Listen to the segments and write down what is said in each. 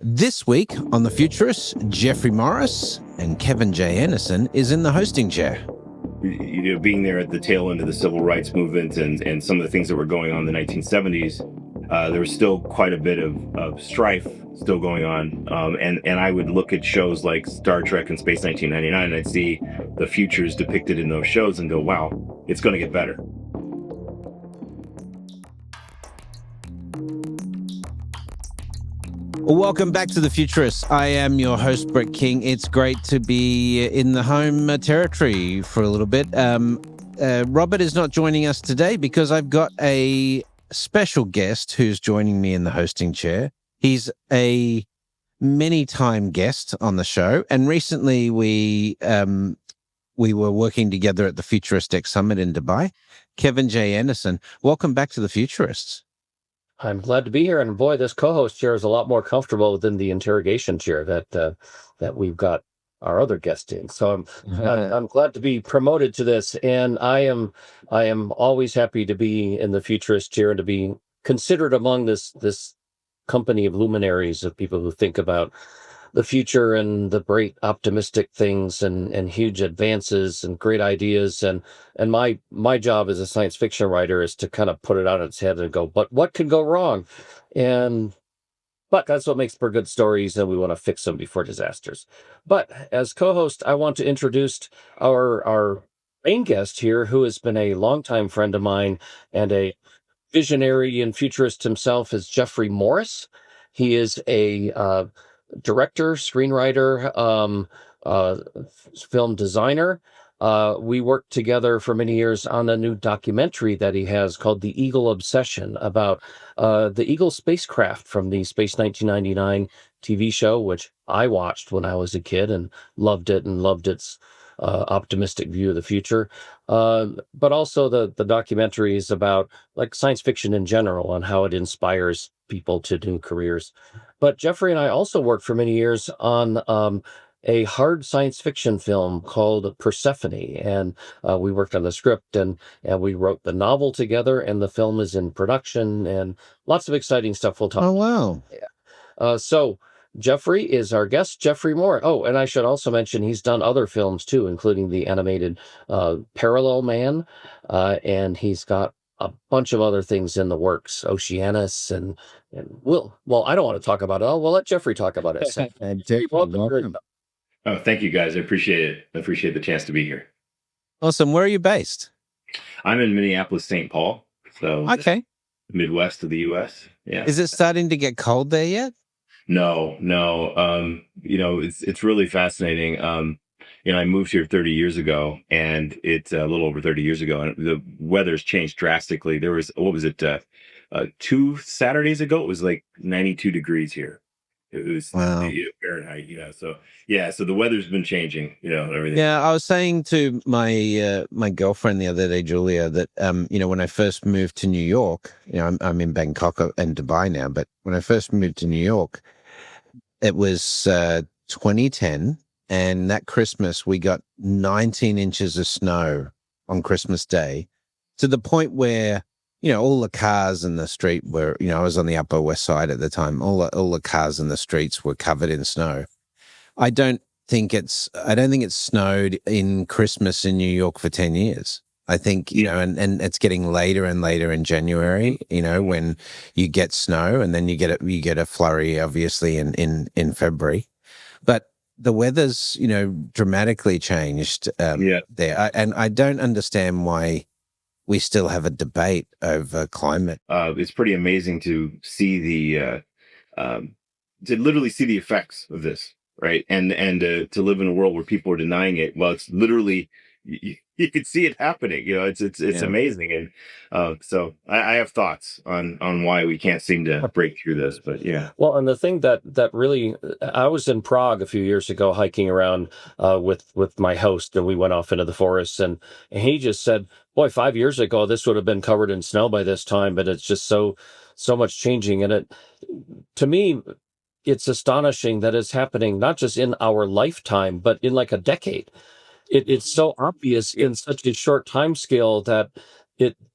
This week on The Futurists, Jeffrey Morris and Kevin J. Anderson is in the hosting chair. Being there at the tail end of the civil rights movement and some of the things that were going on in the 1970s, there was still quite a bit of strife still going on. And I would look at shows like Star Trek and Space 1999, and I'd see the futures depicted in those shows and go, wow, it's going to get better. Welcome back to The Futurists. I am your host, Brett King. It's great to be in the home territory for a little bit. Robert is not joining us today because I've got a special guest who's joining me in the hosting chair. He's a many-time guest on the show, and recently we were working together at the Futurist X Summit in Dubai. Kevin J. Anderson, welcome back to The Futurists. I'm glad to be here, and boy, this co-host chair is a lot more comfortable than the interrogation chair that we've got our other guest in. So I'm glad to be promoted to this, and I am always happy to be in the futurist chair and to be considered among this company of luminaries of people who think about the future and the great optimistic things and huge advances and great ideas. And my job as a science fiction writer is to kind of put it on its head and go, but what could go wrong? But that's what makes for good stories, and we want to fix them before disasters. But as co-host, I want to introduce our main guest here, who has been a longtime friend of mine and a visionary and futurist himself, is Jeffrey Morris. He is a director, screenwriter, film designer. We worked together for many years on a new documentary that he has called The Eagle Obsession, about the Eagle spacecraft from the Space 1999 TV show, which I watched when I was a kid and loved it and loved its optimistic view of the future. But also the documentary is about like science fiction in general and how it inspires people to do careers. But Jeffrey and I also worked for many years on a hard science fiction film called Persephone, and we worked on the script and we wrote the novel together, and the film is in production, and lots of exciting stuff we'll talk Oh, wow. So Jeffrey is our guest, Jeffrey Moore. Oh, and I should also mention he's done other films too, including the animated Parallel Man, and he's got a bunch of other things in the works, Oceanus, and well, I don't want to talk about it all. We'll let Jeffrey talk about it. Welcome. Oh, thank you, guys. I appreciate it. I appreciate the chance to be here. Awesome. Where are you based? I'm in Minneapolis, St. Paul. So okay. Midwest of the U.S. Yeah. Is it starting to get cold there yet? No. It's really fascinating. I moved here 30 years ago, and it's a little over 30 years ago, and the weather's changed drastically. There was, 2 Saturdays ago, it was like 92 degrees here. It was Fahrenheit, So the weather's been changing, and everything. Yeah, I was saying to my girlfriend the other day, Julia, that when I first moved to New York, I'm in Bangkok and Dubai now, but when I first moved to New York, it was 2010, and that Christmas we got 19 inches of snow on Christmas Day, to the point where all the cars in the street were, I was on the Upper West Side at the time. All the cars in the streets were covered in snow. I don't think it's snowed in Christmas in New York for 10 years. I think, and it's getting later and later in January, when you get snow, and then you get a flurry, obviously, in February. But the weather's, dramatically changed there. And I don't understand why we still have a debate over climate. It's pretty amazing to see to literally see the effects of this, right? And to live in a world where people are denying it. Well, it's literally, you can see it happening. It's amazing. And so I have thoughts on why we can't seem to break through this. But yeah. Well, and the thing that really, I was in Prague a few years ago hiking around with my host, and we went off into the forest, and he just said, boy, 5 years ago, this would have been covered in snow by this time, but it's just so much changing. And to me, it's astonishing that it's happening not just in our lifetime, but in like a decade. It's so obvious in such a short time scale that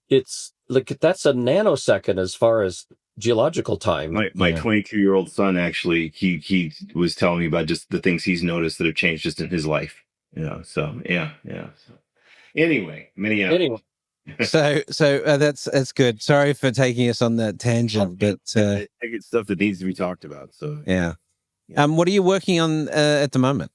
it's like, that's a nanosecond as far as geological time. My 22-year-old son, actually, he was telling me about just the things he's noticed that have changed just in his life. So yeah. So, anyway, Anyway, So that's good. Sorry for taking us on that tangent, but I get stuff that needs to be talked about. So yeah. What are you working on at the moment?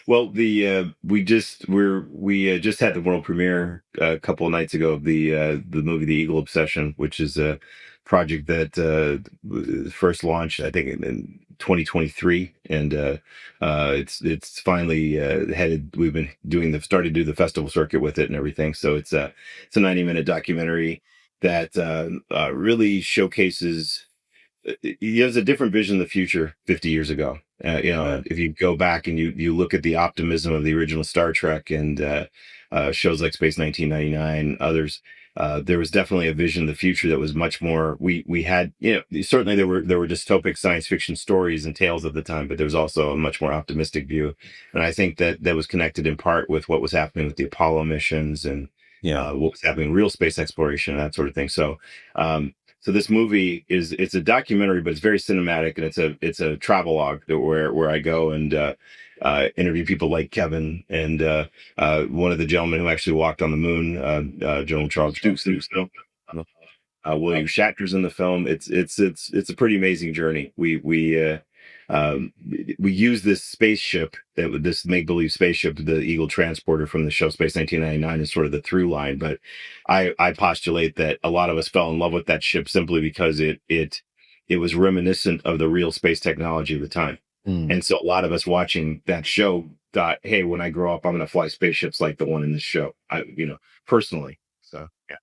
well, we just had the world premiere a couple of nights ago of the movie The Eagle Obsession, which is a project that first launched, I think, in 2023, and it's finally headed. We've been started to do the festival circuit with it and everything. So it's a 90-minute documentary that really showcases he has a different vision of the future 50 years ago. If you go back and you look at the optimism of the original Star Trek and shows like Space 1999, others, there was definitely a vision of the future that was much more. We had, certainly there were dystopic science fiction stories and tales of the time, but there was also a much more optimistic view, and I think that was connected in part with what was happening with the Apollo missions and what was happening in real space exploration and that sort of thing. So this movie it's a documentary, but it's very cinematic, and it's a travelogue where I go and interview people like Kevin and one of the gentlemen who actually walked on the moon, General Charles Dukes. William Shatner's in the film. It's a pretty amazing journey. We use this spaceship, this make-believe spaceship, the Eagle transporter from the show Space 1999, is sort of the through line. But I postulate that a lot of us fell in love with that ship simply because it was reminiscent of the real space technology of the time. And so a lot of us watching that show thought, hey, when I grow up, I'm going to fly spaceships like the one in this show. Personally. So yeah.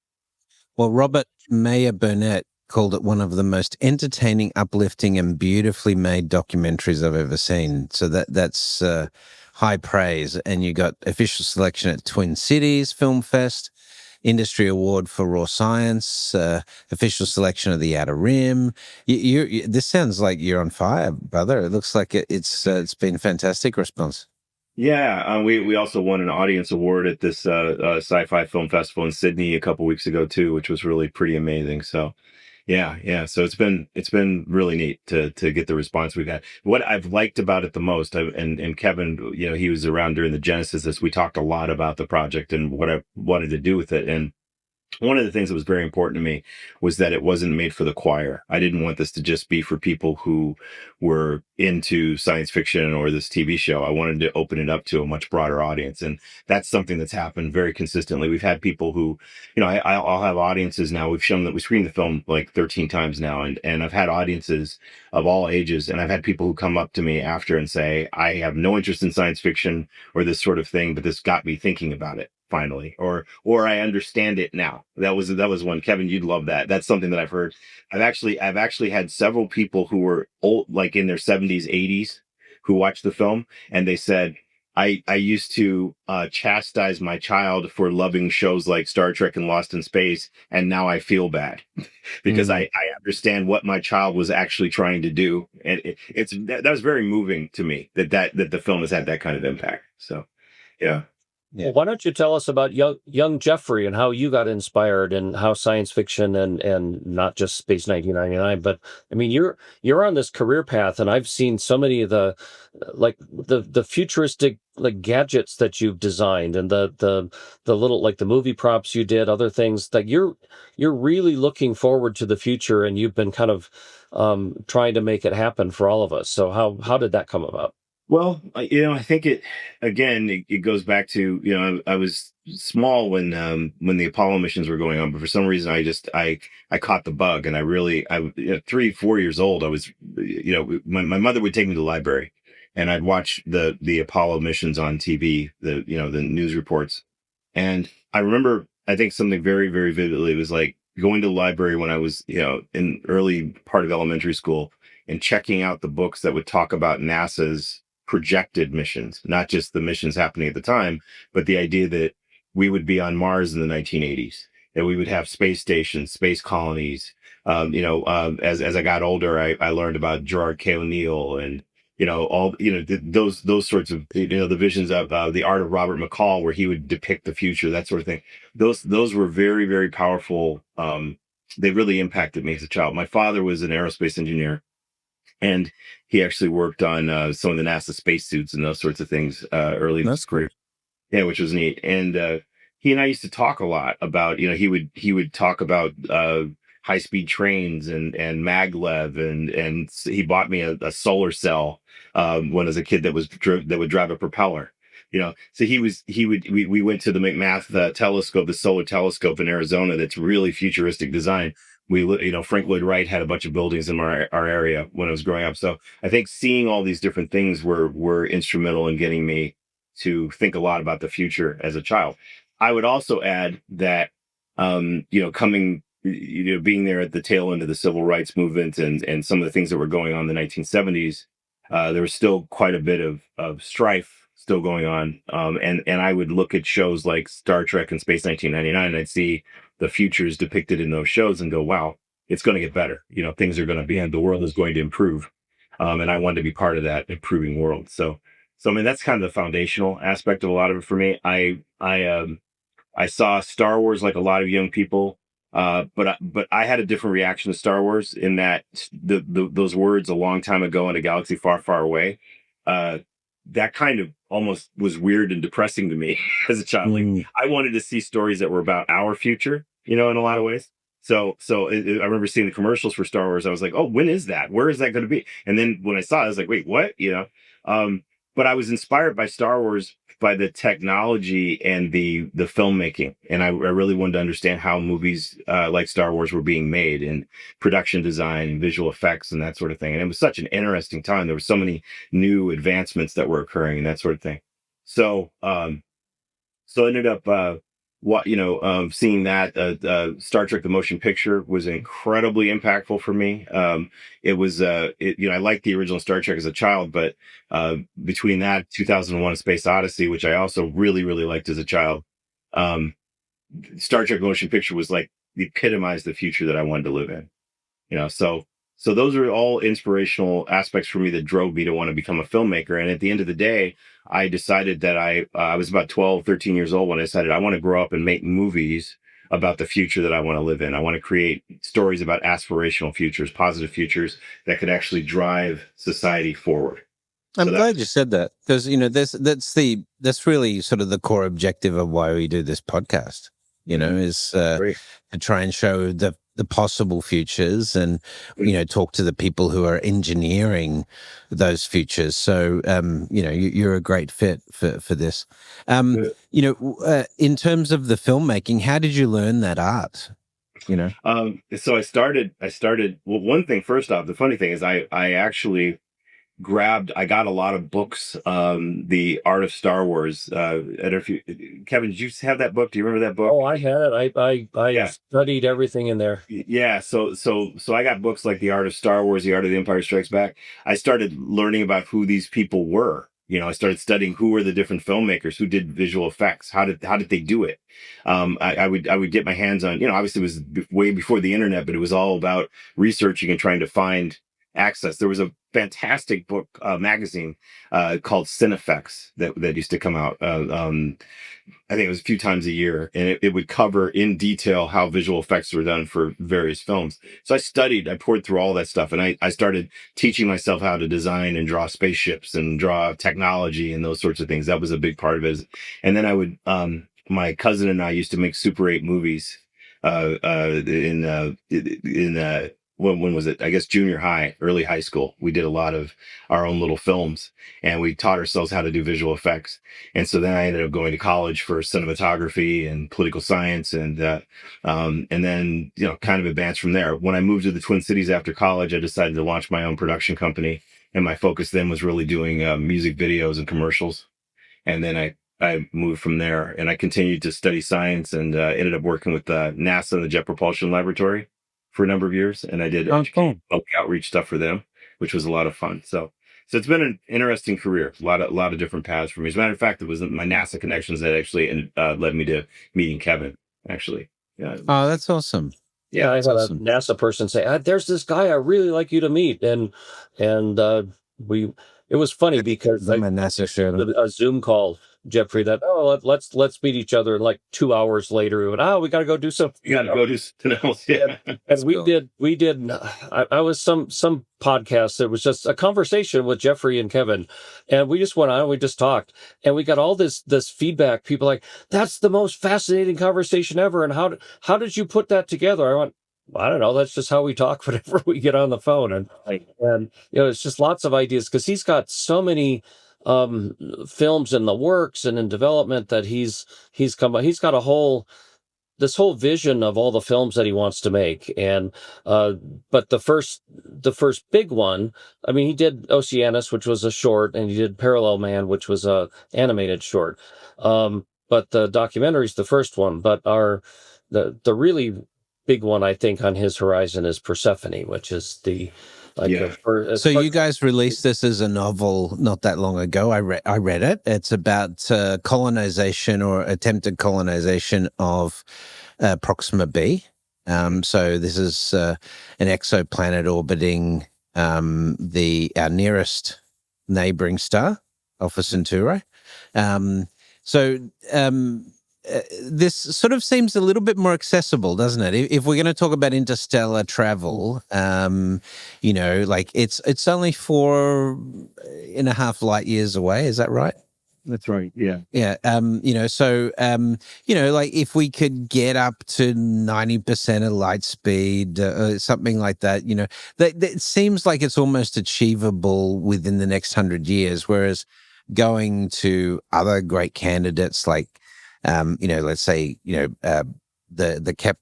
Well, Robert Mayer Burnett called it one of the most entertaining, uplifting, and beautifully made documentaries I've ever seen. So that's high praise. And you got official selection at Twin Cities Film Fest, industry award for raw science, official selection of the Outer Rim. This sounds like you're on fire, brother. It looks like it's been a fantastic response. Yeah, we also won an audience award at this sci-fi film festival in Sydney a couple weeks ago too, which was really pretty amazing. So yeah. So it's been really neat to get the response we got. What I've liked about it the most, and Kevin, he was around during the genesis of this. We talked a lot about the project and what I wanted to do with it, and one of the things that was very important to me was that it wasn't made for the choir. I didn't want this to just be for people who were into science fiction or this TV show. I wanted to open it up to a much broader audience. And that's something that's happened very consistently. We've had people who, I'll have audiences now. We screened the film like 13 times now. And I've had audiences of all ages. And I've had people who come up to me after and say, I have no interest in science fiction or this sort of thing, but this got me thinking about it finally, or I understand it now. That was one. Kevin, you'd love that. That's something that I've heard. I've actually had several people who were old, like in their 70s, 80s, who watched the film, and they said, I used to chastise my child for loving shows like Star Trek and Lost in Space, and now I feel bad because I understand what my child was actually trying to do, and that was very moving to me that the film has had that kind of impact. So, yeah. Yeah. Well, why don't you tell us about young Jeffrey and how you got inspired and how science fiction and not just Space 1999, but I mean you're on this career path, and I've seen so many of the the futuristic like gadgets that you've designed and the little like the movie props you did, other things that you're really looking forward to the future, and you've been kind of trying to make it happen for all of us. So how did that come about? Well, I think it goes back to, I was small when the Apollo missions were going on, but for some reason I caught the bug, and I 3, 4 years old, I was, my mother would take me to the library, and I'd watch the Apollo missions on TV, the news reports. And I remember, I think something very, very vividly. It was like going to the library when I was, in early part of elementary school, and checking out the books that would talk about NASA's projected missions, not just the missions happening at the time, but the idea that we would be on Mars in the 1980s, that we would have space stations, space colonies. As I got older, I learned about Gerard K. O'Neill and, those sorts of, the visions of The Art of Robert McCall, where he would depict the future, that sort of thing. Those were very, very powerful they really impacted me as a child. My father was an aerospace engineer, and he actually worked on some of the NASA spacesuits and those sorts of things early in his That's career. cool. Yeah, which was neat. And he and I used to talk a lot about, he would talk about high speed trains and maglev, and he bought me a solar cell when I was a kid that that would drive a propeller. So we went to the McMath telescope, the solar telescope in Arizona. That's really futuristic design. Frank Lloyd Wright had a bunch of buildings in our area when I was growing up. So I think seeing all these different things were instrumental in getting me to think a lot about the future as a child. I would also add that, being there at the tail end of the civil rights movement and some of the things that were going on in the 1970s, there was still quite a bit of strife still going on. And I would look at shows like Star Trek and Space 1999, and I'd see the futures depicted in those shows and go, wow, it's going to get better. Things are going to be, and the world is going to improve. And I wanted to be part of that improving world. So I mean, that's kind of the foundational aspect of a lot of it for me. I saw Star Wars like a lot of young people, but I had a different reaction to Star Wars in that those words "a long time ago in a galaxy far, far away," uh, that kind of almost was weird and depressing to me as a child. Like, I wanted to see stories that were about our future, in a lot of ways. I remember seeing the commercials for Star Wars. I was like, oh, when is that? Where is that going to be? And then when I saw it, I was like, wait, what? But I was inspired by Star Wars by the technology and the filmmaking, and I really wanted to understand how movies like Star Wars were being made, and production design and visual effects and that sort of thing. And it was such an interesting time. There were so many new advancements that were occurring and that sort of thing. So I ended up seeing that Star Trek the motion picture was incredibly impactful for me. I liked the original Star Trek as a child, but between that 2001 A Space Odyssey, which I also really really liked as a child, um, Star Trek motion picture was like the epitomized the future that I wanted to live in. So those are all inspirational aspects for me that drove me to want to become a filmmaker. And at the end of the day, I decided that I was about 12, 13 years old when I decided I want to grow up and make movies about the future that I want to live in. I want to create stories about aspirational futures, positive futures that could actually drive society forward. I'm glad you said that, because that's really sort of the core objective of why we do this podcast. Is to try and show the possible futures, and talk to the people who are engineering those futures. So you're a great fit for this. In terms of the filmmaking, how did you learn that art? So I started. Well, one thing first off, the funny thing is I actually I got a lot of books, The Art of Star Wars. I don't know if Kevin, did you have that book? Do you remember that book? Oh, I had it. I studied everything in there. Yeah. So I got books like The Art of Star Wars, The Art of the Empire Strikes Back. I started learning about who these people were. I started studying who were the different filmmakers who did visual effects. How did they do it? I would get my hands on, obviously it was way before the internet, but it was all about researching and trying to find access. There was a fantastic book magazine called Cinefex that used to come out. I think it was a few times a year, and it would cover in detail how visual effects were done for various films. So I poured through all that stuff, and I started teaching myself how to design and draw spaceships and draw technology and those sorts of things. That was a big part of it. And then I would, my cousin and I used to make Super 8 movies when was it? I guess junior high, early high school. We did a lot of our own little films, and we taught ourselves how to do visual effects. And so then I ended up going to college for cinematography and political science, and then kind of advanced from there. When I moved to the Twin Cities after college, I decided to launch my own production company, and my focus then was really doing music videos and commercials. And then I moved from there, and I continued to study science, and ended up working with NASA and the Jet Propulsion Laboratory for a number of years, and I did public outreach stuff for them, which was a lot of fun. So it's been an interesting career, a lot of different paths for me. As a matter of fact, it was my NASA connections that actually led me to meeting Kevin. Actually, yeah. Oh, that's awesome. Yeah, I had a NASA person say, "There's this guy I really like you to meet," and it was funny because My NASA shirt on. a Zoom call, Jeffrey, that let's meet each other. And like 2 hours later, we went, we got to go do something. You got to go do something else. Yeah. And we did. I was some podcast. It was just a conversation with Jeffrey and Kevin, and we just went on. And we just talked, and we got all this feedback. People like, that's the most fascinating conversation ever. And how did you put that together? I went, I don't know. That's just how we talk whenever we get on the phone, and it's just lots of ideas because he's got so many films in the works and in development that he's got this whole vision of all the films that he wants to make. And but the first big one, I mean, he did Oceanus, which was a short, and he did Parallel Man, which was a animated short. But the documentary is the first one. But the really big one, I think, on his horizon is Persephone, which is so you guys released this as a novel not that long ago. I read it. It's about colonization or attempted colonization of Proxima B. So this is an exoplanet orbiting our nearest neighboring star, Alpha Centauri. This sort of seems a little bit more accessible, doesn't it? If we're going to talk about interstellar travel, like it's only 4.5 light years away. Is that right? That's right. Yeah. Yeah. Like if we could get up to 90% of light speed, something like that, that seems like it's almost achievable within the next 100 years. Whereas going to other great candidates like, let's say,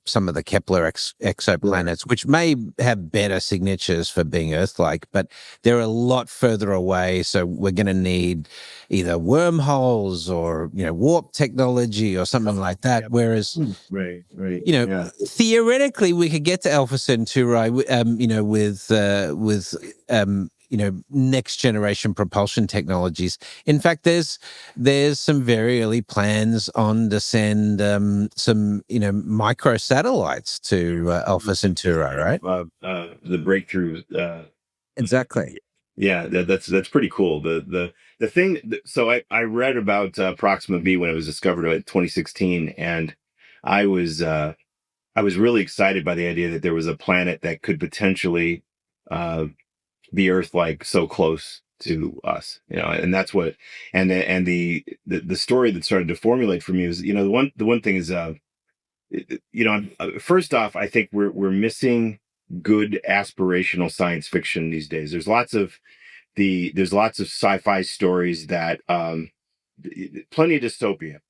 some of the Kepler exoplanets, which may have better signatures for being Earth-like, but they're a lot further away. So we're going to need either wormholes or, warp technology or something like that. Whereas, right. Theoretically, we could get to Alpha Centauri, with next generation propulsion technologies. In fact, there's some very early plans on to send some micro satellites to Alpha Centauri, right? The breakthrough. Exactly. Yeah, that's pretty cool. The thing. So I read about Proxima B when it was discovered in 2016, and I was really excited by the idea that there was a planet that could potentially be Earth-like, so close to us, and that's what, and the story that started to formulate for me was, the one thing is, first off, I think we're missing good aspirational science fiction these days. There's lots of sci-fi stories that, plenty of dystopia.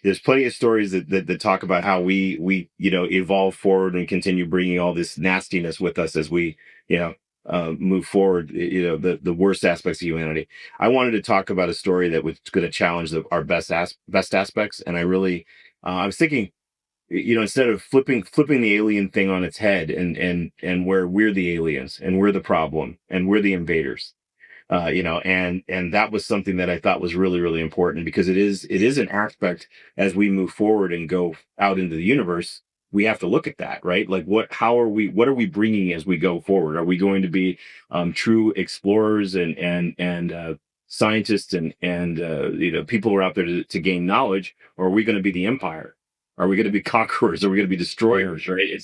There's plenty of stories that talk about how we evolve forward and continue bringing all this nastiness with us as we move forward, the worst aspects of humanity. I wanted to talk about a story that was going to challenge our best aspects, and I was thinking, instead of flipping the alien thing on its head and where we're the aliens and we're the problem and we're the invaders, and that was something that I thought was really, really important, because it is an aspect as we move forward and go out into the universe. We have to look at that, right? Like what are we bringing as we go forward? Are we going to be true explorers and scientists and people who are out there to gain knowledge, or are we going to be the empire? Are we going to be conquerors? Are we going to be destroyers? Right?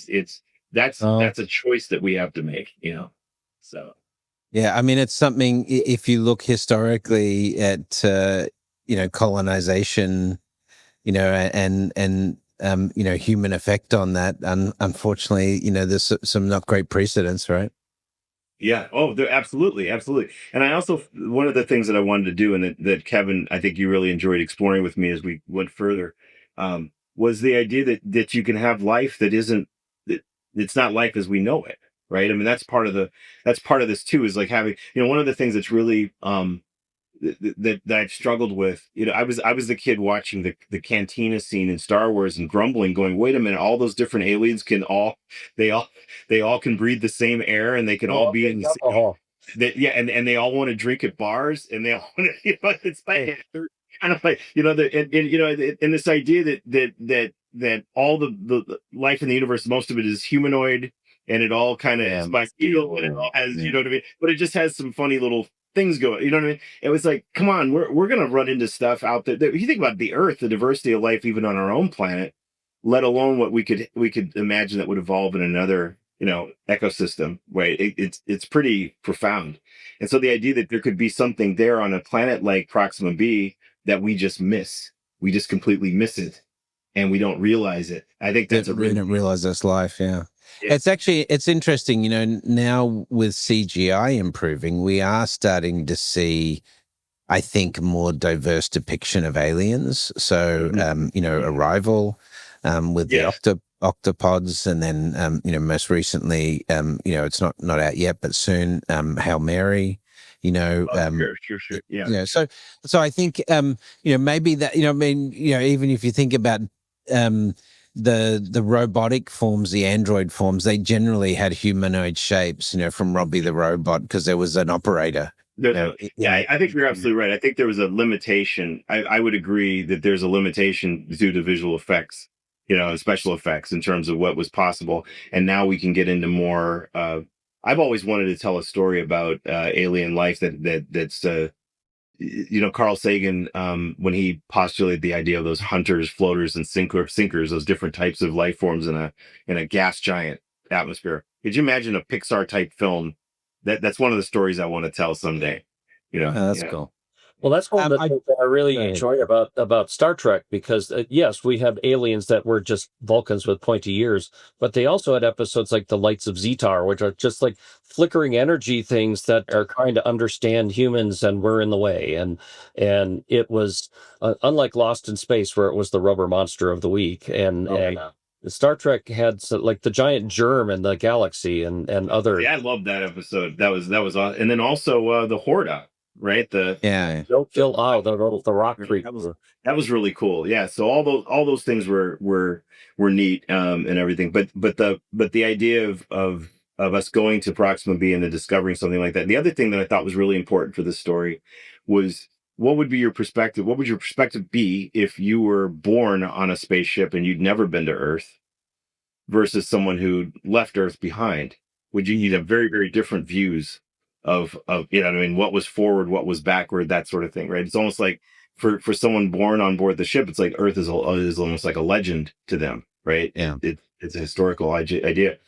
That's a choice that we have to make, so. Yeah, I mean, it's something, if you look historically at, colonization, and human effect on that, unfortunately, there's some not great precedents, right? Yeah. Oh, absolutely. Absolutely. And I also, one of the things that I wanted to do, and that Kevin, I think you really enjoyed exploring with me as we went further, was the idea that you can have life that it's not life as we know it. Right. I mean, that's part of this too, is like having, one of the things that's really, that I've struggled with, I was the kid watching the cantina scene in Star Wars and grumbling, going, wait a minute, all those different aliens they all can breathe the same air, and they can all be in the same, and they all want to drink at bars, and they all want to, it's like, kind of like, and this idea that all the life in the universe, most of it is humanoid, and it all kind of is bipedal, and it all has, what I mean, but it just has some funny little things go. You know what I mean? It was like, come on, we're gonna run into stuff out there. You think about the Earth, the diversity of life, even on our own planet, let alone what we could imagine that would evolve in another, ecosystem. Right? It's pretty profound. And so the idea that there could be something there on a planet like Proxima B that we just miss, we just completely miss it, and we don't realize it. I think that's we don't realize that's life. Yeah. Yeah. It's interesting, now with CGI improving, we are starting to see, I think, more diverse depiction of aliens. So, Arrival, with the octopods, and then, most recently, it's not out yet, but soon, Hail Mary, Sure. Yeah. so I think, maybe that, even if you think about, the robotic forms, the android forms, they generally had humanoid shapes, from Robbie the Robot, because there was an operator. I think you're absolutely right. I think there was a limitation. I would agree that there's a limitation due to visual effects, and special effects in terms of what was possible. And now we can get into more. I've always wanted to tell a story about alien life that's Carl Sagan, when he postulated the idea of those hunters, floaters, and sinkers, those different types of life forms in a gas giant atmosphere. Could you imagine a Pixar type film? That's one of the stories I want to tell someday. That's cool. Well, that's one of the things that I really enjoy about Star Trek, because yes, we have aliens that were just Vulcans with pointy ears, but they also had episodes like the Lights of Zetar, which are just like flickering energy things that are trying to understand humans, and we're in the way. And it was unlike Lost in Space, where it was the rubber monster of the week, and Star Trek had like the giant germ in the galaxy and other. Yeah, I love that episode. That was awesome. And then also the Horda. Right, the rock creatures. That was really cool. Yeah, so all those things were neat, and everything. But the idea of us going to Proxima B and then discovering something like that. The other thing that I thought was really important for this story was, what would be your perspective? What would your perspective be if you were born on a spaceship and you'd never been to Earth, versus someone who left Earth behind? You'd have very, very different views of what was forward, what was backward, that sort of thing, right? It's almost like for someone born on board the ship, it's like Earth is almost like a legend to them, right? Yeah, it's a historical idea.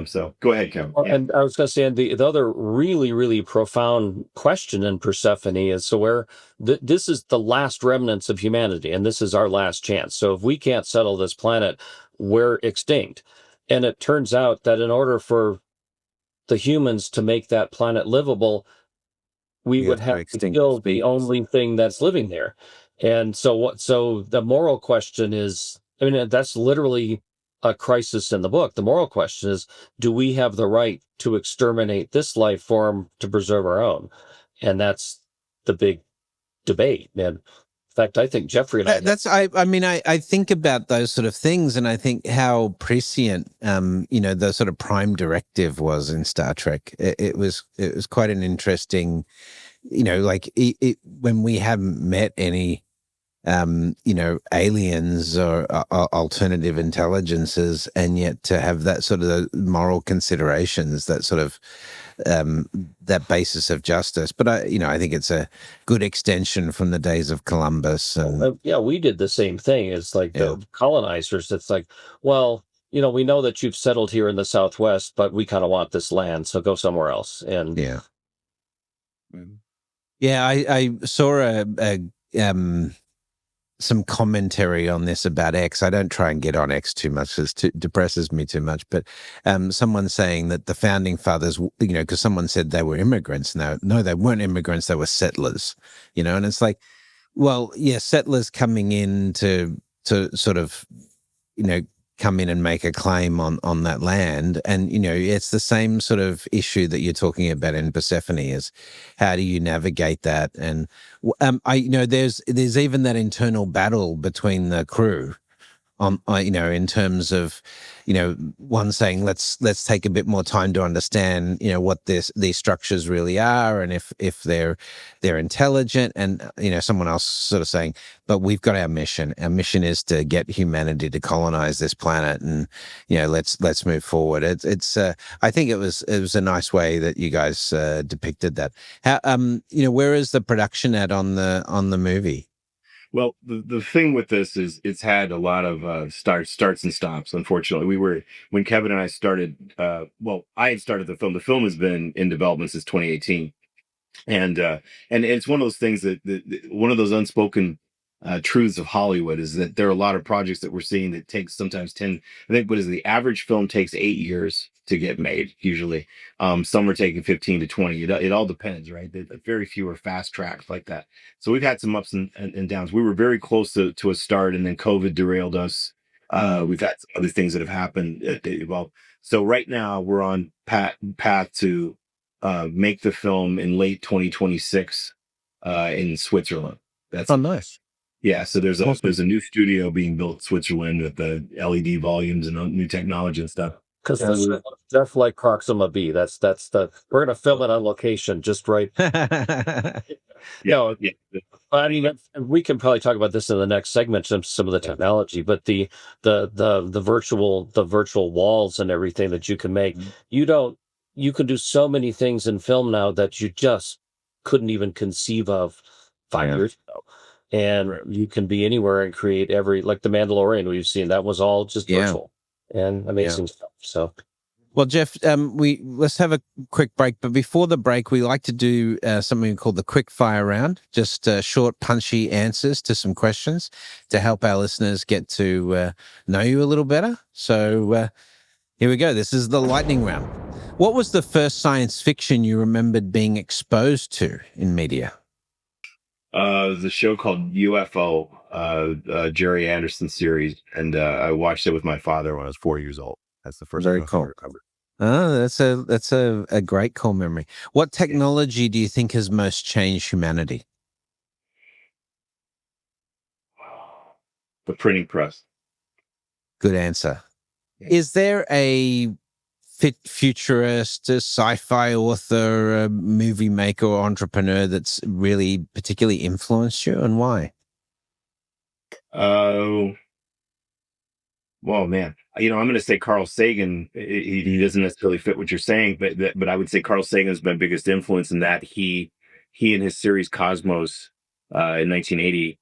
So go ahead, Kevin. Well, and I was going to say, and the other really, really profound question in Persephone is, so where this is the last remnants of humanity, and this is our last chance. So if we can't settle this planet, we're extinct. And it turns out that in order for the humans to make that planet livable, we would have to kill the only thing that's living there. And so the moral question is, I mean, that's literally a crisis in the book. The moral question is, do we have the right to exterminate this life form to preserve our own? And that's the big debate. And in fact, I think Jeffrey and I think about those sort of things, and I think how prescient, the sort of prime directive was in Star Trek. It was quite an interesting, when we haven't met any, aliens or alternative intelligences, and yet to have that sort of the moral considerations, that sort of that basis of justice. But I think it's a good extension from the days of Columbus. We did the same thing. It's like the colonizers. It's like, well, we know that you've settled here in the Southwest, but we kind of want this land, so go somewhere else. And I saw some commentary on this about X. I don't try and get on X too much; it depresses me too much. But someone saying that the founding fathers, because someone said they were immigrants. No, they weren't immigrants; they were settlers. And it's like, well, yeah, settlers coming in to sort of, come in and make a claim on that land, and it's the same sort of issue that you're talking about in Persephone, is how do you navigate that? And there's even that internal battle between the crew, on, in terms of, one saying let's take a bit more time to understand, what these structures really are, and if they're intelligent, and someone else sort of saying, but we've got our mission. Our mission is to get humanity to colonize this planet, and let's move forward. It's I think it was a nice way that you guys depicted that. How where is the production at on the movie? Well, the thing with this is it's had a lot of starts and stops. Unfortunately, when Kevin and I started. I had started the film. The film has been in development since 2018, and it's one of those things that one of those unspoken truths of Hollywood is that there are a lot of projects that we're seeing that takes sometimes 10. I think what is the average film takes 8 years to get made usually. Some are taking 15 to 20. It all depends, right? Very few are fast tracks like that. So we've had some ups and downs. We were very close to a start, and then COVID derailed us. We've had some other things that have happened that evolved. So right now we're on path to make the film in late 2026 in Switzerland. That's nice. Yeah, so there's Awesome. a new studio being built in Switzerland with the LED volumes and new technology and stuff. Because Jeff like Proxima B. That's we're gonna film it on location, just right. Yeah. I mean, we can probably talk about this in the next segment, some of the technology, but the virtual walls and everything that you can make, you can do so many things in film now that you just couldn't even conceive of 5 years ago. And you can be anywhere and create like the Mandalorian we've seen. That was all just virtual and amazing stuff. So, well, Jeff, let's have a quick break. But before the break, we like to do something called the quick fire round, just short, punchy answers to some questions to help our listeners get to know you a little better. So here we go. This is the lightning round. What was the first science fiction you remembered being exposed to in media? The show called UFO, Jerry Anderson series, and I watched it with my father when I was 4 years old. That's the first. Very cool. Oh, that's a great core memory. What technology do you think has most changed humanity? The printing press. Good answer. Is there a futurist, a sci-fi author, a movie maker, or entrepreneur that's really particularly influenced you, and why? Well, man, I'm going to say Carl Sagan. He doesn't necessarily fit what you're saying, but I would say Carl Sagan has been biggest influence in that he and his series Cosmos in 1980,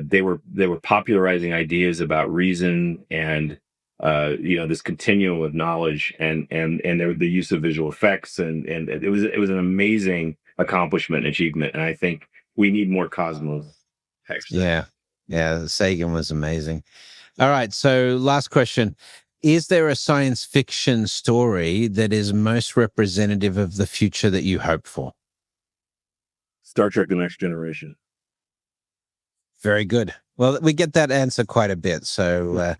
they were popularizing ideas about reason and this continuum of knowledge and the use of visual effects and it was an amazing accomplishment and achievement, and I think we need more Cosmos. Yeah, Sagan was amazing. All right, so last question. Is there a science fiction story that is most representative of the future that you hope for? Star Trek: The Next Generation. Very good. Well, we get that answer quite a bit, so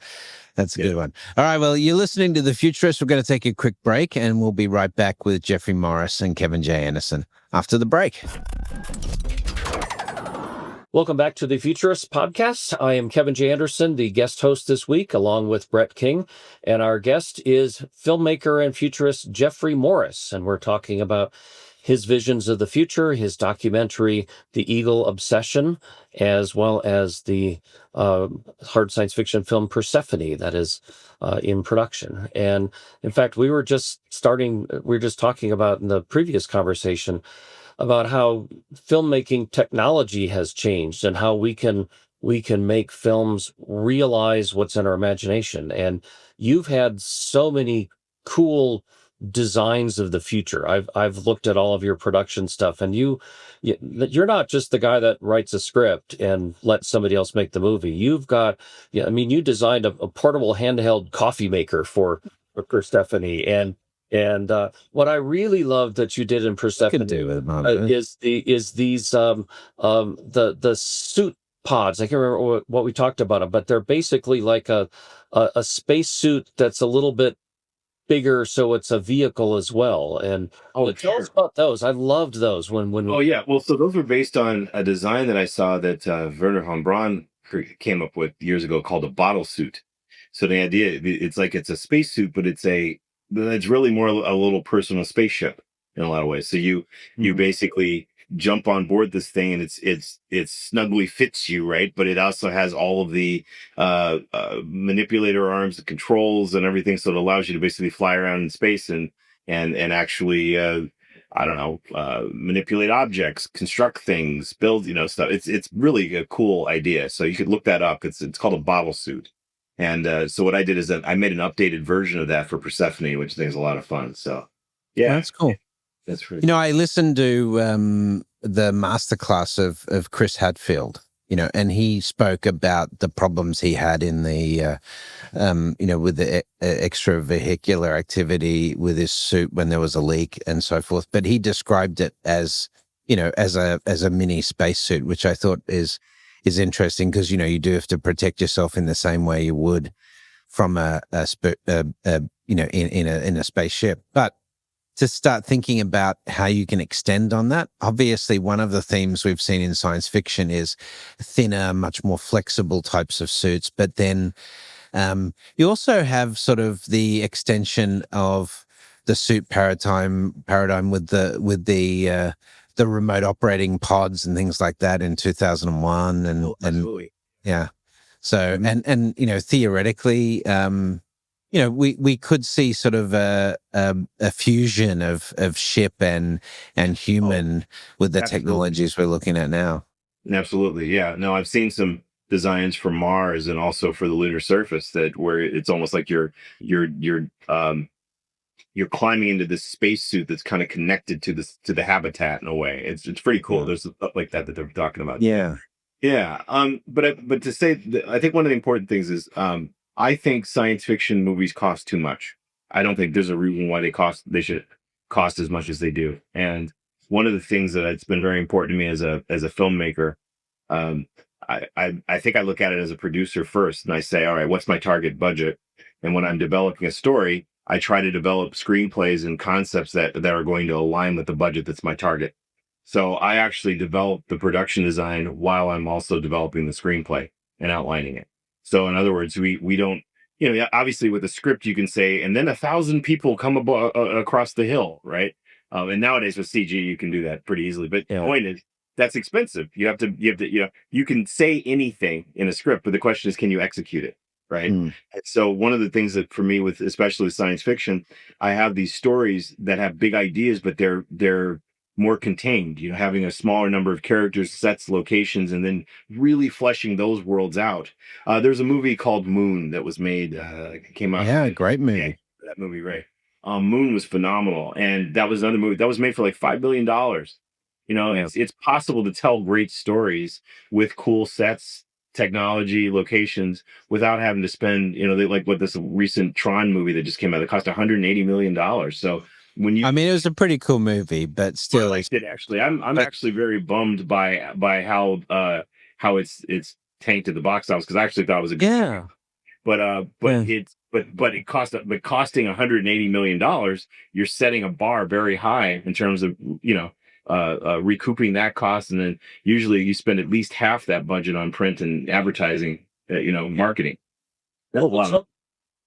that's a good one. All right, well, you're listening to The Futurists. We're going to take a quick break, and we'll be right back with Jeffrey Morris and Kevin J. Anderson after the break. Welcome back to the Futurists podcast. I am Kevin J. Anderson, the guest host this week, along with Brett King. And our guest is filmmaker and futurist Jeffrey Morris. And we're talking about his visions of the future, his documentary, The Eagle Obsession, as well as the hard science fiction film Persephone that is in production. And in fact, we were just talking about in the previous conversation about how filmmaking technology has changed and how we can make films realize what's in our imagination. And you've had so many cool designs of the future. I've looked at all of your production stuff, and you're not just the guy that writes a script and lets somebody else make the movie. You've got, you designed a portable handheld coffee maker for Stephanie, and what I really love that you did in Persephone is these the suit pods. I can't remember what we talked about them, but they're basically like a space suit that's a little bit bigger, so it's a vehicle as well. And tell us about those. I loved those when. Oh yeah, well, so those were based on a design that I saw that Werner von Braun came up with years ago called a bottle suit. So the idea, it's like it's a spacesuit, but it's really more a little personal spaceship in a lot of ways. So you basically jump on board this thing, and it snugly fits you, right? But it also has all of the manipulator arms, the controls, and everything. So it allows you to basically fly around in space and actually I don't know, manipulate objects, construct things, build, stuff. It's really a cool idea. So you could look that up. It's called a bottle suit. And so what I did is that I made an updated version of that for Persephone, which I think is a lot of fun. So yeah, That's cool. that's really I listened to the masterclass of Chris Hadfield, and he spoke about the problems he had in the, with the extravehicular activity with his suit when there was a leak and so forth. But he described it as, as a mini spacesuit, which I thought is interesting because, you do have to protect yourself in the same way you would from in a spaceship. But to start thinking about how you can extend on that. Obviously, one of the themes we've seen in science fiction is thinner, much more flexible types of suits. But then you also have sort of the extension of the suit paradigm with the remote operating pods and things like that in 2001, absolutely. yeah. So and theoretically. We could see sort of a fusion of ship and human with the technologies we're looking at now. Absolutely, yeah. No, I've seen some designs for Mars and also for the lunar surface where it's almost like you're climbing into this spacesuit that's kind of connected to the habitat in a way. It's pretty cool. Yeah. There's stuff like that they're talking about. Yeah. Yeah. But to say that, I think one of the important things is I think science fiction movies cost too much. I don't think there's a reason why they should cost as much as they do. And one of the things that it's been very important to me as a filmmaker, I think I look at it as a producer first, and I say, all right, what's my target budget? And when I'm developing a story, I try to develop screenplays and concepts that are going to align with the budget that's my target. So I actually develop the production design while I'm also developing the screenplay and outlining it. So in other words, we don't, obviously with a script you can say, and then 1,000 people come across the hill, right? And nowadays with CG you can do that pretty easily. But the point is, that's expensive. You can say anything in a script, but the question is, can you execute it, right? And so one of the things that for me, with especially science fiction, I have these stories that have big ideas, but they're more contained, having a smaller number of characters, sets, locations, and then really fleshing those worlds out. There's a movie called Moon that was made, came out. Yeah, great movie. Yeah, that movie, right? Moon was phenomenal, and that was another movie that was made for like $5 billion. It's possible to tell great stories with cool sets, technology, locations, without having to spend, like what this recent Tron movie that just came out that cost $180 million. So it was a pretty cool movie, but still, I liked it actually. I'm actually very bummed by how it's tanked at the box office, because I actually thought it was a good movie. But costing $180 million, you're setting a bar very high in terms of recouping that cost, and then usually you spend at least half that budget on print and advertising, marketing. That's a lot.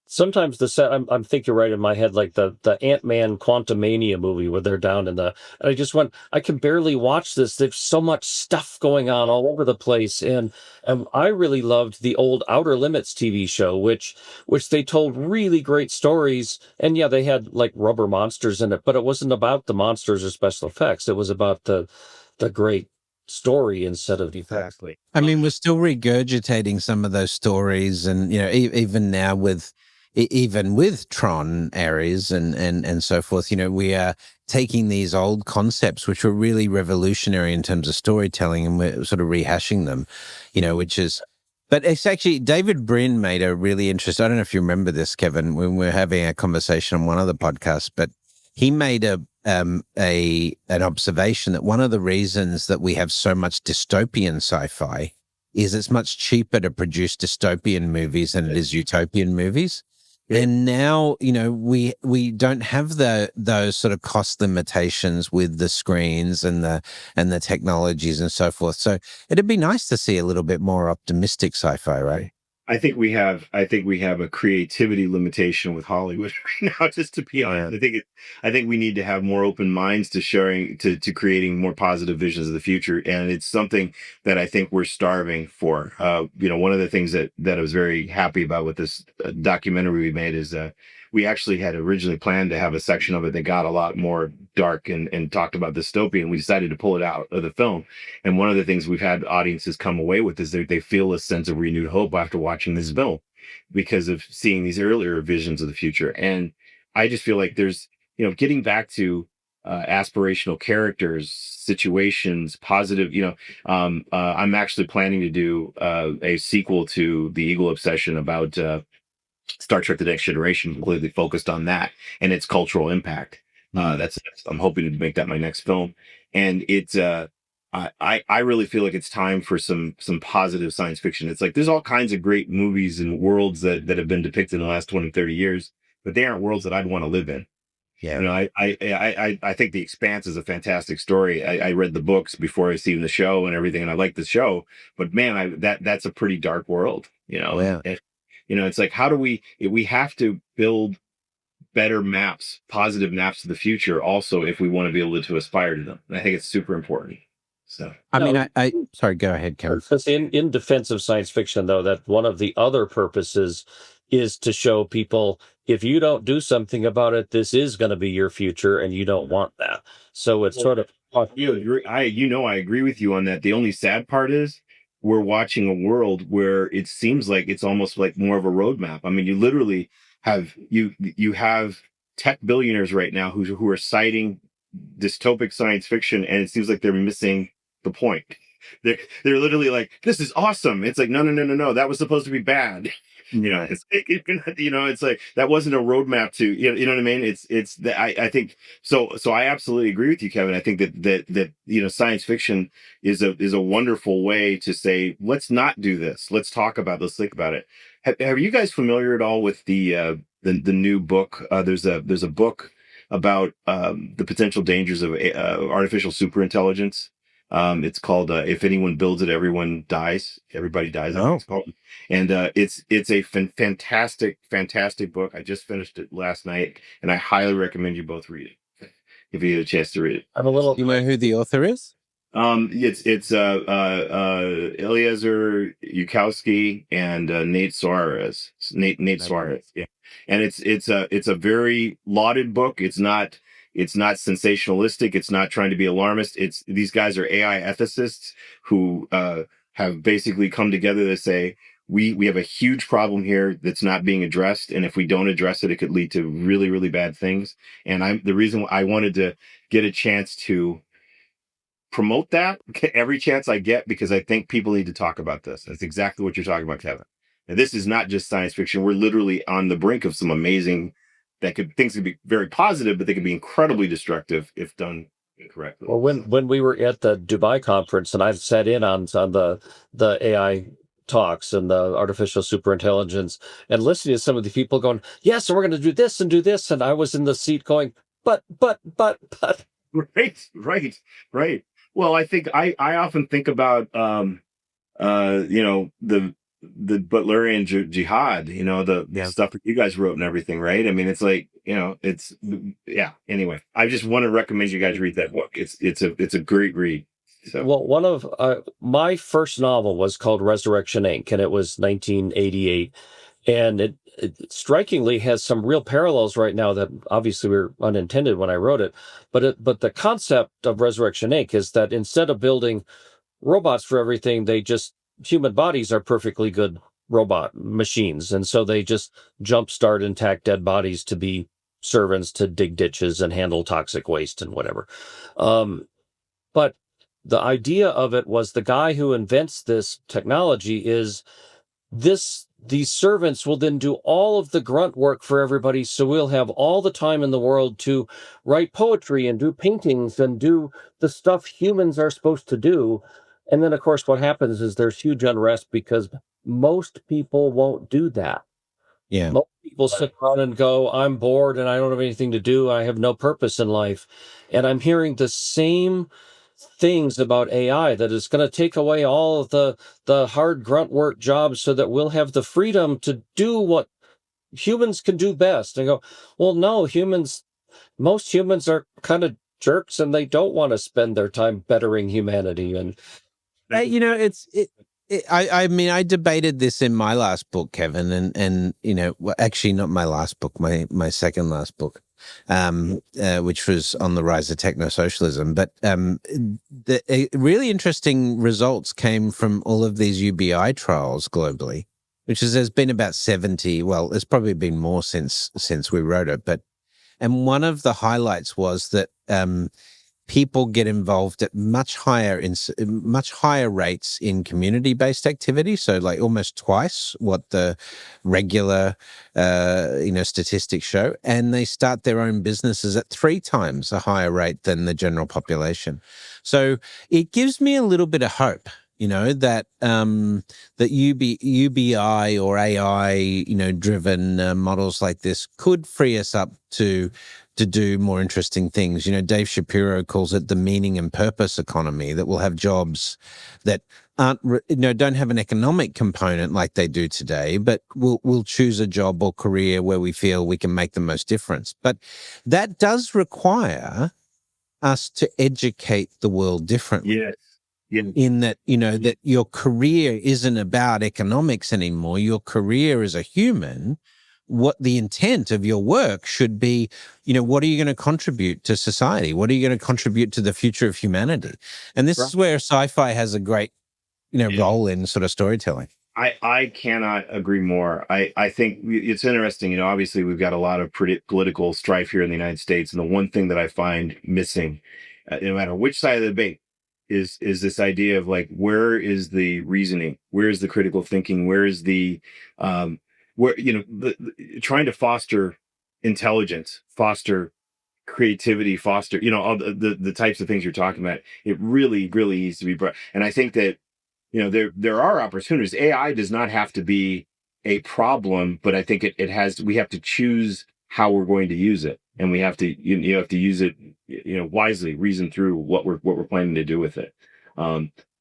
Sometimes the set, I'm thinking right in my head, like the Ant-Man Quantumania movie where they're down and I just went, I can barely watch this. There's so much stuff going on all over the place. And I really loved the old Outer Limits TV show, which they told really great stories. And yeah, they had like rubber monsters in it, but it wasn't about the monsters or special effects. It was about the great story instead of exactly. We're still regurgitating some of those stories, and even now with Tron Ares and so forth, we are taking these old concepts which were really revolutionary in terms of storytelling, and we're sort of rehashing them, but it's actually, David Brin made a really interesting, I don't know if you remember this, Kevin, when we were having a conversation on one of the podcasts, but he made an observation that one of the reasons that we have so much dystopian sci-fi is it's much cheaper to produce dystopian movies than it is utopian movies. And now, we don't have those sort of cost limitations with the screens and the technologies and so forth. So it'd be nice to see a little bit more optimistic sci-fi, right? I think we have a creativity limitation with Hollywood right now, just to be honest. I think we need to have more open minds to sharing, to creating more positive visions of the future. And it's something that I think we're starving for. One of the things that I was very happy about with this documentary we made is we actually had originally planned to have a section of it that got a lot more dark and talked about dystopia, and we decided to pull it out of the film. And one of the things we've had audiences come away with is they feel a sense of renewed hope after watching this film because of seeing these earlier visions of the future. And I just feel like there's, getting back to aspirational characters, situations, positive, I'm actually planning to do a sequel to The Eagle Obsession about Star Trek: The Next Generation, completely focused on that and its cultural impact. That's I'm hoping to make that my next film, and it's I really feel like it's time for some positive science fiction. It's like there's all kinds of great movies and worlds that have been depicted in the last 20, 30 years, but they aren't worlds that I'd want to live in. Yeah. I think The Expanse is a fantastic story. I read the books before I seen the show and everything, and I like the show. But man, that's a pretty dark world. Yeah. It's like, how do we have to build better maps, positive maps to the future also, if we want to be able to aspire to them. And I think it's super important. So, I mean, sorry, go ahead, Kevin. Because in defense of science fiction, though, that one of the other purposes is to show people, if you don't do something about it, this is going to be your future, and you don't want that. So it's sort of. I agree with you on that. The only sad part is we're watching a world where it seems like it's almost like more of a roadmap. I mean, you literally you have tech billionaires right now who are citing dystopic science fiction, and it seems like they're missing the point. They're literally like, this is awesome. It's like, no, that was supposed to be bad. It's like that wasn't a roadmap to, you know what I mean? It's that I think so I absolutely agree with you, Kevin. I think that science fiction is a wonderful way to say, let's not do this. Let's talk about, let's think about it. Have you guys familiar at all with the new book? There's a book about the potential dangers of artificial superintelligence. It's called If Anyone Builds It, Everyone Dies. Everybody Dies. I think it's called. And it's a fantastic book. I just finished it last night, and I highly recommend you both read it if you get a chance to read it. I'm a little. You know who the author is? It's Eliezer Yudkowsky and Nate Suarez. Nate Suarez. Yeah. And it's a very lauded book. It's not sensationalistic. It's not trying to be alarmist. These guys are AI ethicists who have basically come together to say, we have a huge problem here that's not being addressed, and if we don't address it, it could lead to really, really bad things. And the reason I wanted to get a chance to promote that every chance I get, because I think people need to talk about this. That's exactly what you're talking about, Kevin. And this is not just science fiction. We're literally on the brink of some amazing things could be very positive, but they can be incredibly destructive if done incorrectly. Well, when we were at the Dubai conference, and I've sat in on the AI talks and the artificial superintelligence, and listening to some of the people going, yes, and we're going to do this, and I was in the seat going, but. Right. Well, I think I often think about the Butlerian jihad, the stuff that you guys wrote and everything, right? I mean, it's like, anyway, I just want to recommend you guys read that book. It's a great read. So. Well, one of my first novel was called Resurrection Inc., and it was 1988. And it strikingly has some real parallels right now that obviously were unintended when I wrote it. But the concept of Resurrection Inc. is that instead of building robots for everything, human bodies are perfectly good robot machines. And so they just jumpstart intact dead bodies to be servants to dig ditches and handle toxic waste and whatever. But the idea of it was the guy who invents this technology is these servants will then do all of the grunt work for everybody. So we'll have all the time in the world to write poetry and do paintings and do the stuff humans are supposed to do. And then, of course, what happens is there's huge unrest because most people won't do that. Yeah. Most people sit around and go, I'm bored and I don't have anything to do. I have no purpose in life. And I'm hearing the same things about AI, that it's going to take away all of the hard grunt work jobs so that we'll have the freedom to do what humans can do best. And go, well, no, most humans are kind of jerks and they don't want to spend their time bettering humanity. And You know, I mean, I debated this in my last book, Kevin, and you know, well, actually not my last book, my second last book, which was on the rise of techno-socialism. But the really interesting results came from all of these UBI trials globally, which is there's been about 70. Well, there's probably been more since we wrote it, but and one of the highlights was that people get involved at much higher rates in community-based activity. So like almost twice what the regular, statistics show. And they start their own businesses at 3 times a higher rate than the general population. So it gives me a little bit of hope, you know, that UBI or AI, driven models like this could free us up to do more interesting things. You know, Dave Shapiro calls it the meaning and purpose economy, that will have jobs that don't have an economic component like they do today, but we'll choose a job or career where we feel we can make the most difference. But that does require us to educate the world differently. Yes. Yeah. In that, that your career isn't about economics anymore. Your career as a human, what the intent of your work should be, what are you going to contribute to society? What are you going to contribute to the future of humanity? And this is where sci-fi has a great, role in sort of storytelling. I cannot agree more. I think it's interesting. Obviously we've got a lot of political strife here in the United States. And the one thing that I find missing, no matter which side of the debate, is this idea of like, where is the reasoning? Where is the critical thinking? Where is the, trying to foster intelligence, foster creativity, foster, all the types of things you're talking about. It really, really needs to be brought. And I think that, there are opportunities. AI does not have to be a problem, but I think we have to choose how we're going to use it. And we have to, you have to use it, wisely, reason through what we're planning to do with it.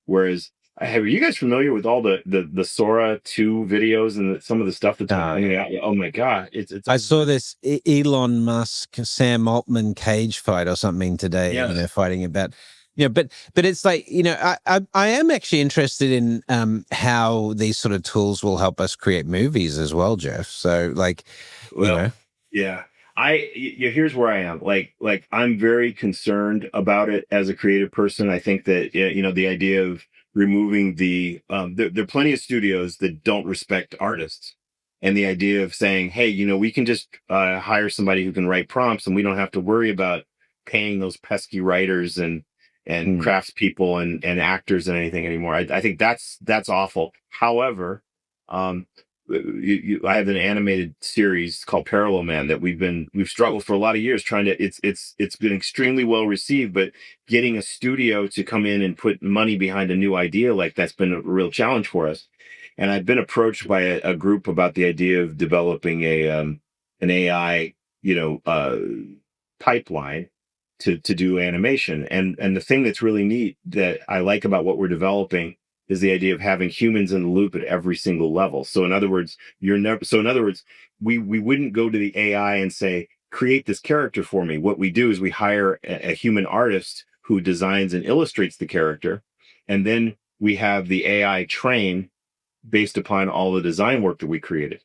Whereas, are you guys familiar with all the Sora 2 videos and some of the stuff that's coming out? Oh my God. It's I saw this Elon Musk, Sam Altman cage fight or something today, fighting about, but it's like, I am actually interested in how these sort of tools will help us create movies as well, Jeff. So like, yeah. Here's where I am. Like I'm very concerned about it as a creative person. I think that, the idea of removing there are plenty of studios that don't respect artists, and the idea of saying, hey, we can just hire somebody who can write prompts and we don't have to worry about paying those pesky writers and craftspeople and actors and anything anymore. I think that's awful. However, I have an animated series called Parallel Man that we've struggled for a lot of years trying to, it's been extremely well received, but getting a studio to come in and put money behind a new idea, like that's been a real challenge for us. And I've been approached by a group about the idea of developing an AI, pipeline to do animation. And the thing that's really neat that I like about what we're developing is the idea of having humans in the loop at every single level. So in other words, we wouldn't go to the AI and say, create this character for me. What we do is we hire a human artist who designs and illustrates the character. And then we have the AI train based upon all the design work that we created.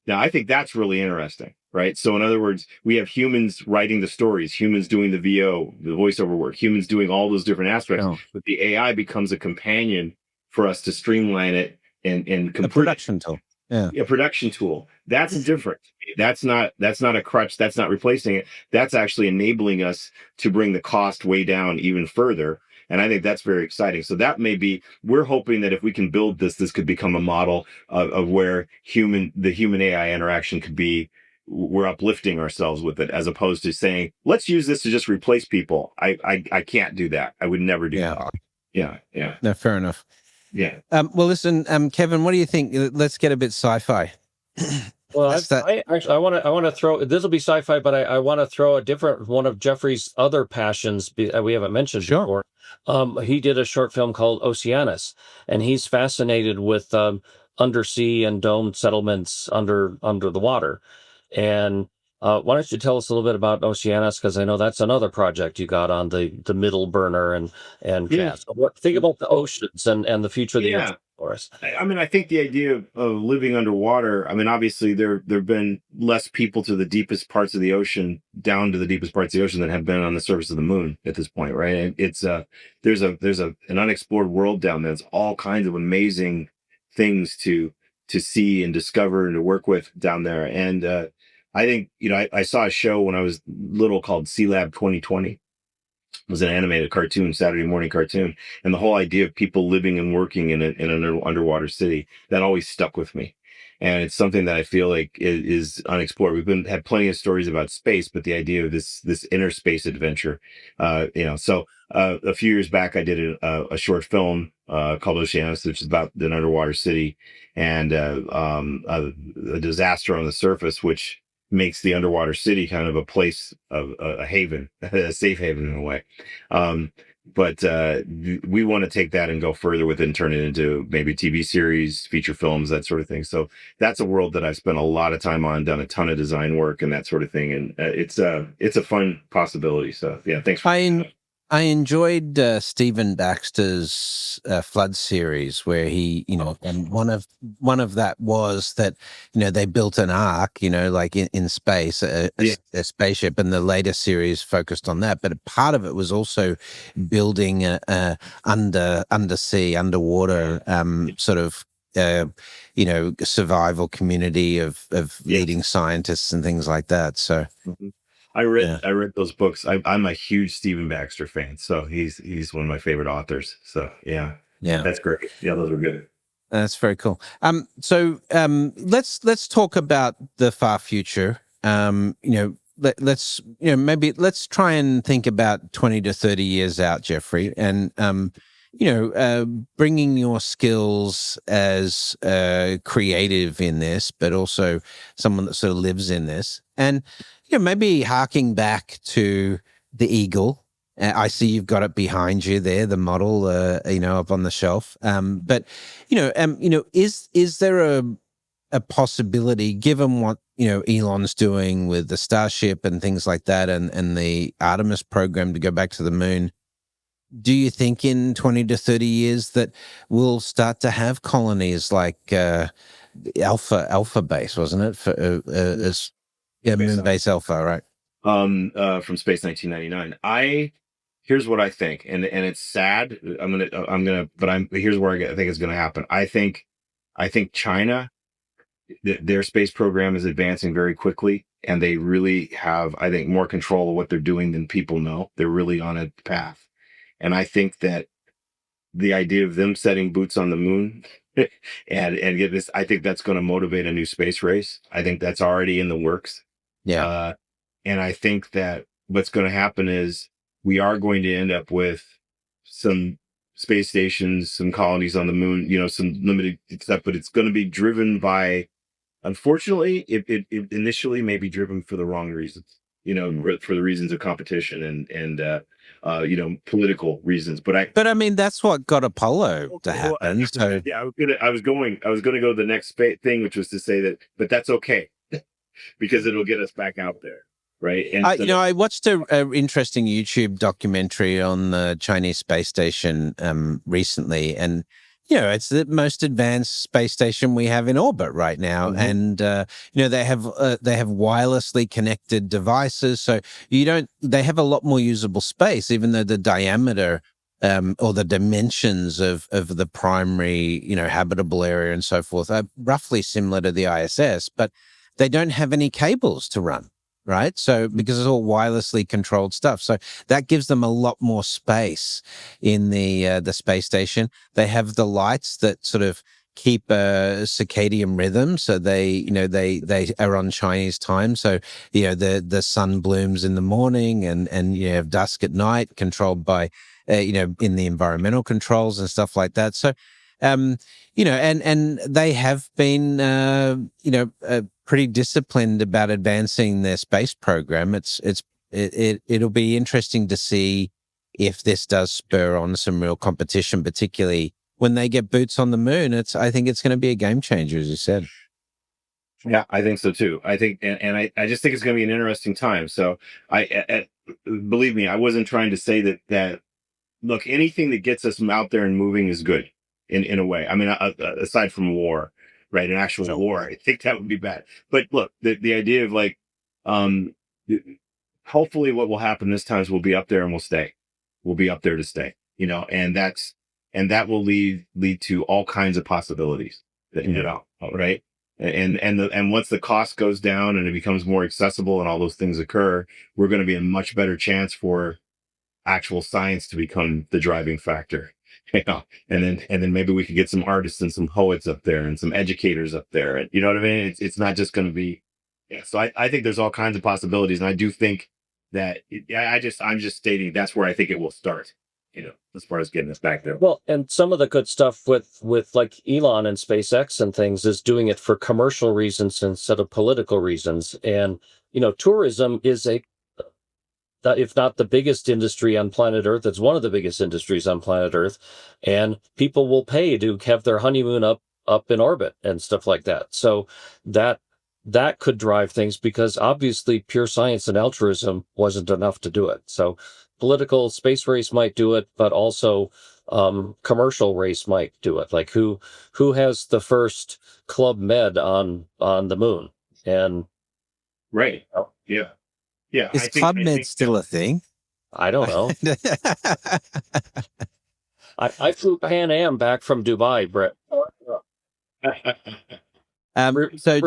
Now, I think that's really interesting, right? So in other words, we have humans writing the stories, humans doing the VO, the voiceover work, humans doing all those different aspects, but the AI becomes a companion for us to streamline it and complete. A production tool. Yeah. A production tool. That's different. That's not a crutch. That's not replacing it. That's actually enabling us to bring the cost way down even further. And I think that's very exciting. So that may be, we're hoping that if we can build this could become a model of where the human AI interaction could be, we're uplifting ourselves with it, as opposed to saying, let's use this to just replace people. I can't do that. I would never do that. Yeah. No, fair enough. Yeah. Well, listen, Kevin, what do you think? Let's get a bit sci-fi. Well, That's that. I actually I want to throw this will be sci-fi, but I want to throw a different one of Jeffrey's other passions we haven't mentioned Sure. before. He did a short film called Oceanus, and he's fascinated with undersea and domed settlements under the water. And why don't you tell us a little bit about Oceanus? Because I know that's another project you got on the middle burner and Yeah. so think about the oceans and the future of the ocean Yeah. for us. I mean, I think the idea of living underwater, I mean, obviously there've been less people to the deepest parts of the ocean, down to the deepest parts of the ocean, than have been on the surface of the moon at this point, right? And it's there's an unexplored world down there. There's all kinds of amazing things to see and discover and to work with down there. And I think, I saw a show when I was little called Sea Lab 2020. Was an animated cartoon, Saturday morning cartoon, and the whole idea of people living and working in an underwater city, that always stuck with me, and it's something that I feel like is unexplored. Had plenty of stories about space, but the idea of this inner space adventure, So a few years back, I did a short film called Oceanus, which is about an underwater city and a disaster on the surface, which makes the underwater city kind of a place of a haven, a safe haven in a way. But we want to take that and go further with it and turn it into maybe TV series, feature films, that sort of thing. So that's a world that I've spent a lot of time on, done a ton of design work and that sort of thing. And it's a fun possibility. So yeah, thanks. I enjoyed Stephen Baxter's Flood series, where he, and one of that was that, they built an ark, like in space, a spaceship, and the later series focused on that. But a part of it was also building a undersea, underwater sort of survival community of leading scientists and things like that. So. Mm-hmm. I read those books. I'm a huge Stephen Baxter fan, so he's one of my favorite authors. So yeah, that's great. Yeah, those were good. That's very cool. Let's talk about the far future. Let's try and think about 20 to 30 years out, Jeffrey, and bringing your skills as creative in this, but also someone that sort of lives in this, and maybe harking back to the eagle. I see you've got it behind you there, the model, up on the shelf. But is there a possibility, given what Elon's doing with the Starship and things like that, and the Artemis program to go back to the moon? Do you think in 20 to 30 years that we'll start to have colonies like Alpha Base, wasn't it? Moon Base Alpha, right? From Space 1999. Here's what I think, and it's sad. Here's where I think it's gonna happen. I think China, their space program is advancing very quickly, and they really have, I think, more control of what they're doing than people know. They're really on a path, and I think that the idea of them setting boots on the moon and get this, I think that's going to motivate a new space race. I think that's already in the works. Yeah. And I think that what's going to happen is we are going to end up with some space stations, some colonies on the moon, some limited stuff, but it's going to be driven by, unfortunately, it initially may be driven for the wrong reasons, for the reasons of competition and political reasons. But I mean, that's what got Apollo to happen. So yeah, I was going to go to the next thing, which was to say that, but that's okay because it'll get us back out there. Right. And I watched a interesting YouTube documentary on the Chinese space station recently, and it's the most advanced space station we have in orbit right now. Mm-hmm. And they have wirelessly connected devices, so they have a lot more usable space, even though the diameter or the dimensions of the primary habitable area and so forth are roughly similar to the ISS, but they don't have any cables to run. Right. So because it's all wirelessly controlled stuff. So that gives them a lot more space in the space station. They have the lights that sort of keep a circadian rhythm. So they are on Chinese time. So, the sun blooms in the morning and you have dusk at night, controlled by, in the environmental controls and stuff like that. So, and they have been, pretty disciplined about advancing their space program. It'll be interesting to see if this does spur on some real competition, particularly when they get boots on the moon. I think it's going to be a game changer, as you said. Yeah, I think so too. I think, and I just think it's going to be an interesting time. So believe me, I wasn't trying to say that look, anything that gets us out there and moving is good in a way. I mean, aside from war, right? An actual war, I think that would be bad. But look, the idea of like, um, hopefully what will happen this time is we'll be up there and we'll stay. We'll be up there to stay, and that will lead to all kinds of possibilities that, right. And once the cost goes down and it becomes more accessible and all those things occur, we're going to be in much better chance for actual science to become the driving factor, and then maybe we could get some artists and some poets up there and some educators up there, and you know what I mean. It's not just going to be, yeah. So I think there's all kinds of possibilities, and I do think that I'm just stating that's where I think it will start, as far as getting us back there. Well, and some of the good stuff with like Elon and SpaceX and things is doing it for commercial reasons instead of political reasons. And tourism is if not the biggest industry on planet Earth, it's one of the biggest industries on planet Earth, and people will pay to have their honeymoon up in orbit and stuff like that. So that could drive things, because obviously pure science and altruism wasn't enough to do it. So political space race might do it, but also commercial race might do it. Like who has the first Club Med on the moon? And right. Yeah. Yeah. Is Club Med still a thing? I don't know. I flew Pan Am back from Dubai, Brett. So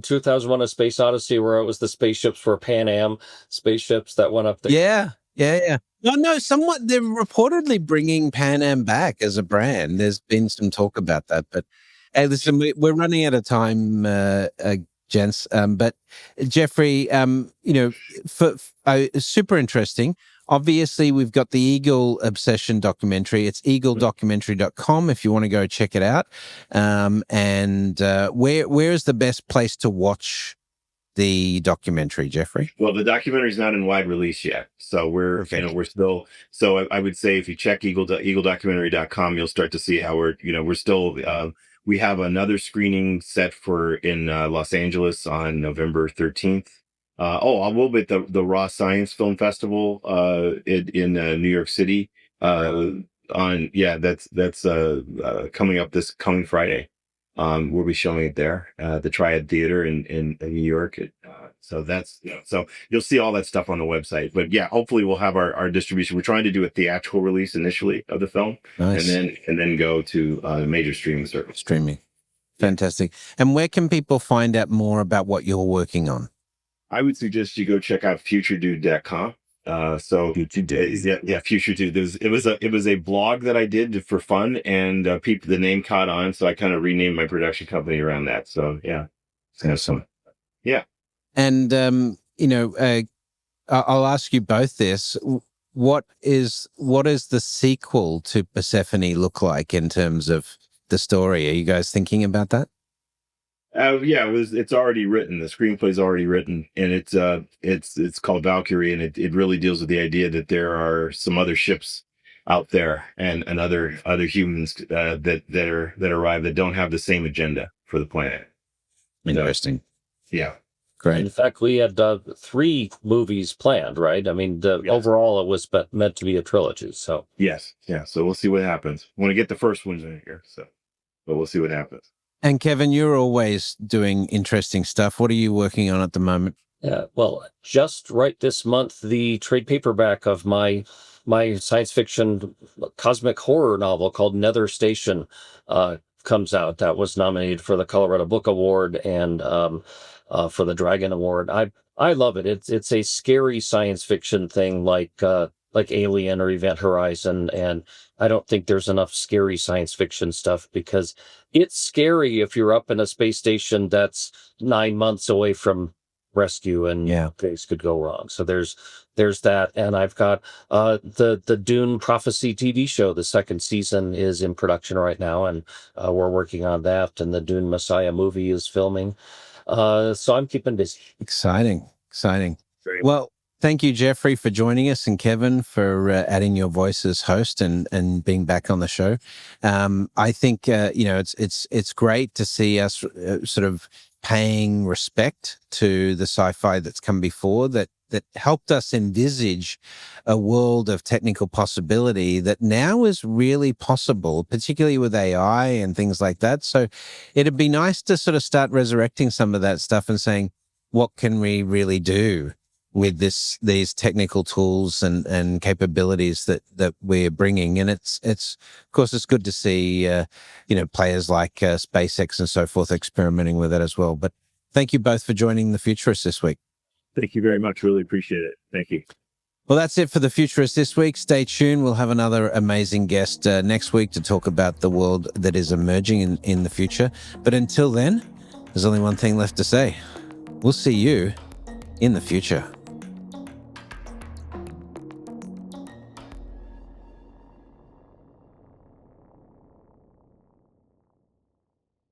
2001: A Space Odyssey, where it was the spaceships were Pan Am spaceships that went up there. Yeah. No, somewhat. They're reportedly bringing Pan Am back as a brand. There's been some talk about that, but hey, listen, we're running out of time, gents. But Jeffrey, super interesting. Obviously, we've got the Eagle Obsession documentary. It's eagledocumentary.com if you want to go check it out. And where is the best place to watch the documentary, Jeffrey? Well, the documentary is not in wide release yet, so we're still. So I would say if you check eagledocumentary.com, you'll start to see how we're still. We have another screening set in Los Angeles on November 13th. I will be at the Raw Science Film Festival in New York City that's coming up this coming Friday. We'll be showing it there, the Triad Theater in New York. So that's, so you'll see all that stuff on the website. But yeah, hopefully we'll have our distribution. We're trying to do a theatrical release initially of the film, nice. and then go to major streaming service. Streaming, fantastic. And where can people find out more about what you're working on? I would suggest you go check out futuredude.com. Future Dude. Yeah, Future Dude. It was a blog that I did for fun, and the name caught on, so I kind of renamed my production company around that. So yeah, awesome. Yeah, and I'll ask you both this: what is the sequel to Persephone look like in terms of the story? Are you guys thinking about that? It's already written. The screenplay's already written, and it's called Valkyrie, and it really deals with the idea that there are some other ships out there and other humans that arrive that don't have the same agenda for the planet. Interesting. Yeah. Great. In fact, we had 3 movies planned, right? I mean, overall it was meant to be a trilogy. So yes, yeah. So we'll see what happens. I want to get the first ones in here, but we'll see what happens. And Kevin, you're always doing interesting stuff. What are you working on at the moment? Well, just right this month, the trade paperback of my science fiction cosmic horror novel called Nether Station comes out. That was nominated for the Colorado Book Award and for the Dragon Award. I love it. It's a scary science fiction thing like Alien or Event Horizon, and I don't think there's enough scary science fiction stuff, because it's scary if you're up in a space station that's 9 months away from rescue and things could go wrong. So there's that, and I've got the Dune Prophecy TV show. The 2nd season is in production right now, and we're working on that, and the Dune Messiah movie is filming. So I'm keeping busy. Exciting. Very Well, thank you, Jeffrey, for joining us, and Kevin for adding your voice as host and being back on the show. I think it's great to see us sort of paying respect to the sci-fi that's come before that helped us envisage a world of technical possibility that now is really possible, particularly with AI and things like that. So it'd be nice to sort of start resurrecting some of that stuff and saying, what can we really do with these technical tools and capabilities that we're bringing? And it's of course it's good to see players like SpaceX and so forth experimenting with it as well. But thank you both for joining the Futurists this week. Thank you very much. Really appreciate it. Thank you. Well, that's it for the Futurists this week. Stay tuned. We'll have another amazing guest next week to talk about the world that is emerging in the future. But until then, there's only one thing left to say. We'll see you in the future.